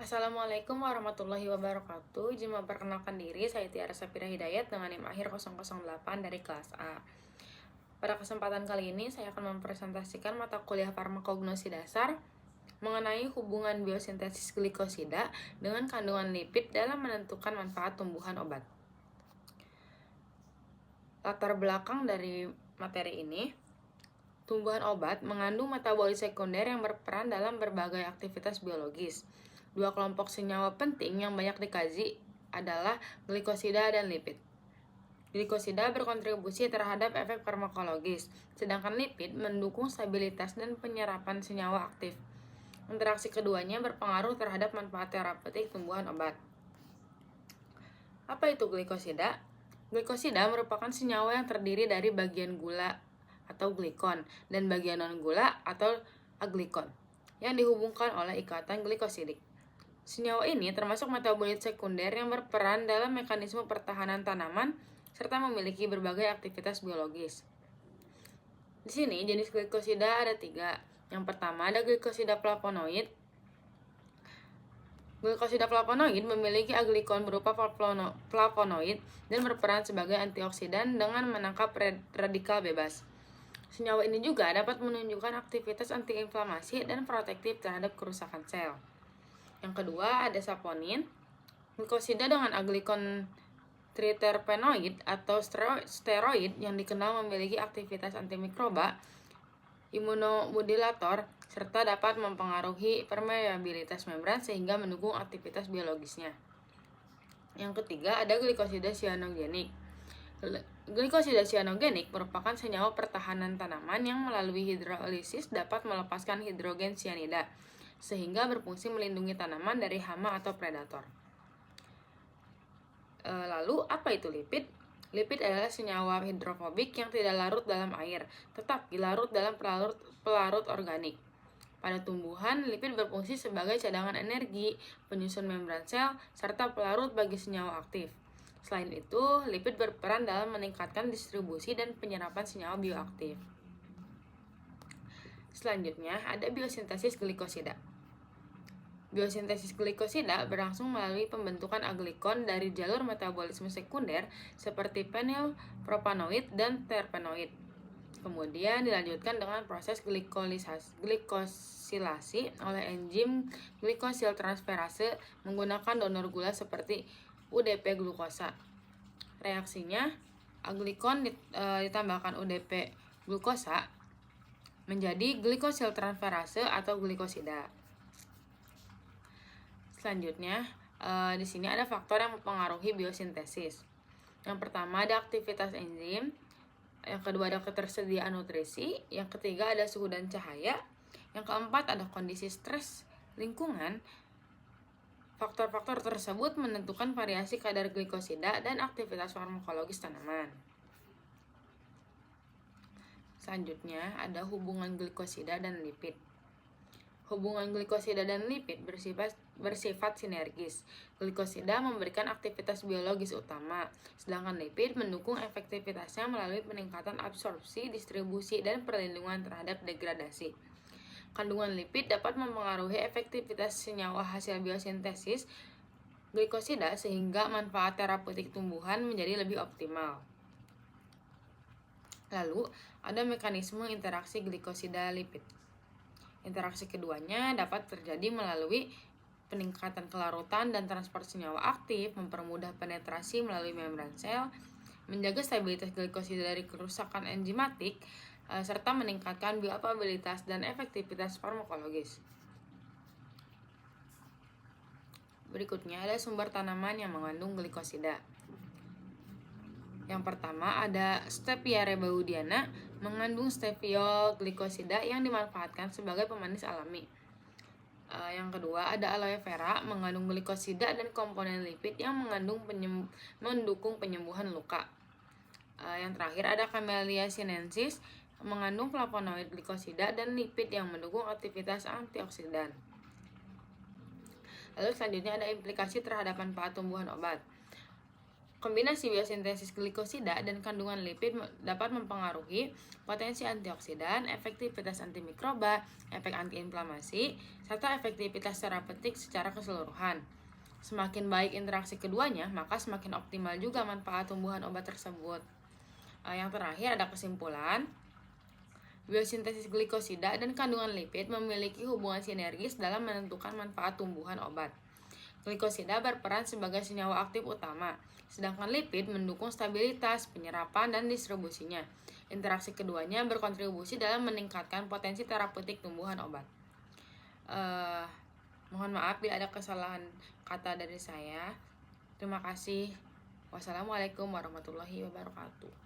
Assalamualaikum warahmatullahi wabarakatuh. Izin memperkenalkan diri, saya Tiara Safira Hidayat dengan NIM akhir 008 dari kelas A. Pada kesempatan kali ini, saya akan mempresentasikan mata kuliah farmakognosi dasar mengenai hubungan biosintesis glikosida dengan kandungan lipid dalam menentukan manfaat tumbuhan obat. Latar belakang dari materi ini, tumbuhan obat mengandung metabolit sekunder yang berperan dalam berbagai aktivitas biologis. Dua kelompok senyawa penting yang banyak dikaji adalah glikosida dan lipid. Glikosida berkontribusi terhadap efek farmakologis, sedangkan lipid mendukung stabilitas dan penyerapan senyawa aktif. Interaksi keduanya berpengaruh terhadap manfaat terapeutik tumbuhan obat. Apa itu glikosida? Glikosida merupakan senyawa yang terdiri dari bagian gula atau glikon dan bagian non-gula atau aglikon yang dihubungkan oleh ikatan glikosidik. Senyawa ini termasuk metabolit sekunder yang berperan dalam mekanisme pertahanan tanaman serta memiliki berbagai aktivitas biologis. Di sini jenis glikosida ada 3. Yang pertama ada glikosida flavonoid. Glikosida flavonoid memiliki aglikon berupa flavonoid dan berperan sebagai antioksidan dengan menangkap radikal bebas. Senyawa ini juga dapat menunjukkan aktivitas antiinflamasi dan protektif terhadap kerusakan sel. Yang kedua ada saponin. Glikosida dengan aglikon triterpenoid atau steroid yang dikenal memiliki aktivitas antimikroba, imunomodulator, serta dapat mempengaruhi permeabilitas membran sehingga mendukung aktivitas biologisnya. Yang ketiga ada glikosida cyanogenik. Glikosida cyanogenik merupakan senyawa pertahanan tanaman yang melalui hidrolisis dapat melepaskan hidrogen cyanida sehingga berfungsi melindungi tanaman dari hama atau predator. Lalu apa itu lipid? Lipid adalah senyawa hidrofobik yang tidak larut dalam air, tetapi larut dalam pelarut organik. Pada tumbuhan, lipid berfungsi sebagai cadangan energi, penyusun membran sel, serta pelarut bagi senyawa aktif. Selain itu, lipid berperan dalam meningkatkan distribusi dan penyerapan senyawa bioaktif. Selanjutnya, ada biosintesis glikosida. Biosintesis glikosida berlangsung melalui pembentukan aglikon dari jalur metabolisme sekunder seperti fenilpropanoid dan terpenoid. Kemudian dilanjutkan dengan proses glikosilasi oleh enzim glikosiltransferase menggunakan donor gula seperti UDP glukosa. Reaksinya, aglikon ditambahkan UDP glukosa menjadi glikosiltransferase atau glikosida. Selanjutnya, di sini ada faktor yang mempengaruhi biosintesis. Yang pertama ada aktivitas enzim, yang kedua ada ketersediaan nutrisi, yang ketiga ada suhu dan cahaya, yang keempat ada kondisi stres lingkungan. Faktor-faktor tersebut menentukan variasi kadar glikosida dan aktivitas farmakologis tanaman. Selanjutnya ada hubungan glikosida dan lipid. Hubungan glikosida dan lipid bersifat sinergis. Glikosida memberikan aktivitas biologis utama, sedangkan lipid mendukung efektivitasnya melalui peningkatan absorpsi, distribusi, dan perlindungan terhadap degradasi. Kandungan lipid dapat mempengaruhi efektivitas senyawa hasil biosintesis glikosida sehingga manfaat terapeutik tumbuhan menjadi lebih optimal. Lalu, ada mekanisme interaksi glikosida-lipid. Interaksi keduanya dapat terjadi melalui peningkatan kelarutan dan transport senyawa aktif, mempermudah penetrasi melalui membran sel, menjaga stabilitas glikosida dari kerusakan enzimatik, serta meningkatkan bioavailabilitas dan efektivitas farmakologis. Berikutnya ada sumber tanaman yang mengandung glikosida. Yang pertama ada Stevia rebaudiana mengandung steviol glikosida yang dimanfaatkan sebagai pemanis alami. Yang kedua ada aloe vera mengandung glikosida dan komponen lipid yang mendukung penyembuhan luka. Yang terakhir ada Camellia sinensis mengandung flavonoid glikosida dan lipid yang mendukung aktivitas antioksidan. Lalu selanjutnya ada implikasi terhadap manfaat tumbuhan obat. Kombinasi biosintesis glikosida dan kandungan lipid dapat mempengaruhi potensi antioksidan, efektivitas antimikroba, efek antiinflamasi, serta efektivitas terapeutik secara keseluruhan. Semakin baik interaksi keduanya, maka semakin optimal juga manfaat tumbuhan obat tersebut. Yang terakhir ada kesimpulan. Biosintesis glikosida dan kandungan lipid memiliki hubungan sinergis dalam menentukan manfaat tumbuhan obat. Glikosida berperan sebagai senyawa aktif utama, sedangkan lipid mendukung stabilitas, penyerapan, dan distribusinya. Interaksi keduanya berkontribusi dalam meningkatkan potensi terapeutik tumbuhan obat. Mohon maaf bila ada kesalahan kata dari saya. Terima kasih. Wassalamualaikum warahmatullahi wabarakatuh.